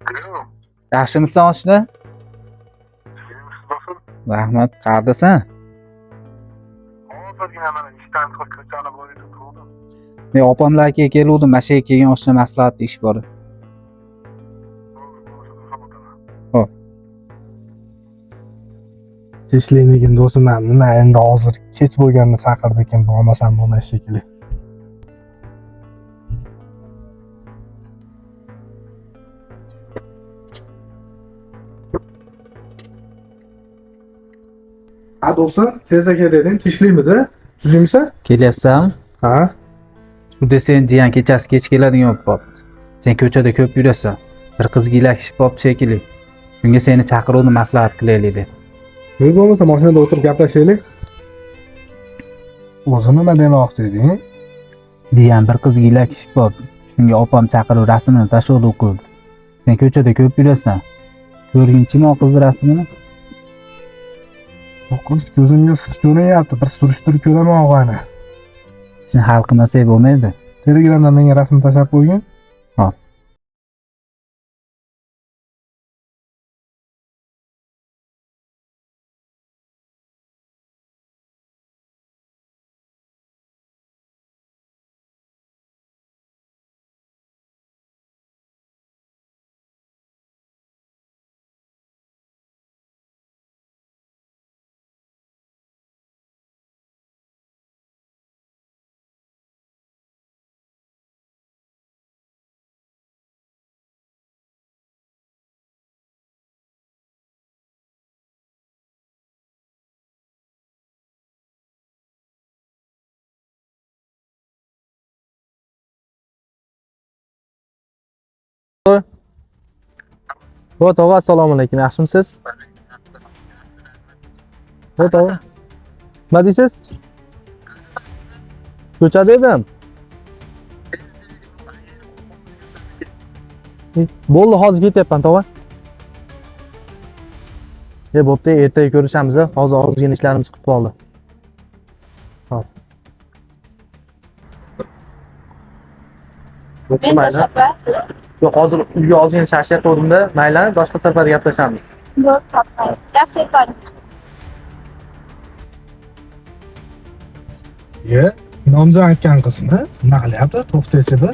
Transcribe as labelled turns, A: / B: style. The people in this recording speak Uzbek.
A: Alo,
B: Yaxshimisan oshna?
A: nasıl?
B: Rahmat, qayerdasan?
A: Hozirgina mana ishdan chiqib ko'chani borib turdim.
B: Men opamlarga keluvdim, mana shu yerga kelgan oshna maslahatli ish bor. Xo'p.
C: Tinchlikmigin do'stim, nima endi hozir kech bo'lganini chaqirdi ekan, bormasam bo'lmaydi shekilli. Ha do'stim, tezda kel dedim, tinchlikmidi? Tuzingmisan?
B: Kelyapsanmi?
C: Ha?
B: Xuddi sen jiyan kechasi kech keladigan bo'lib qolibdi. Sen ko'chada ko'p yurasan. Bir qizga ilakishib qolibdi shekilli. Shunga seni chaqiruvdim, maslahat qilaylik deb.
C: Yo'q bo'lmasa mashinada o'tirib gaplashaylik. O'zi nima demoqchi eding?
B: Jiyan bir qizga ilakishib qolibdi. Shunga opam chaqirib rasmini tashlab qildi. Sen ko'chada ko'p yurasan. Ko'rginchimi o qiz rasmini?
C: Qiz ko'zimga siz ko'rinyapti, bir surishtirib ko'raman og'ani.
B: Sen hal qilmasak bo'lmaydi.
C: Telegramdan menga rasm tashlab qo'ygan.
B: Hop.
D: Ho, tog'a, assalomu alaykum. Yaxshimisiz? Ho, tog'a. Nima deysiz? Ko'chada edim. Bo'ldi, hozir ketyapman, tog'a. Bo'pti, ertaga ko'rishamiz. Hozir ozgina ishlarimiz chiqib qoldi. Hop.
E: Men tashabbus.
D: Yo'q, hozir uyga ozgina shashlayotgandim-da, mayli, boshqa safar gaplashamiz.
E: Yo'q, topmay. Yaxshi aytmang.
C: Nomzod aytgan qizmi? Nima qilyapti? To'xtaysa bir.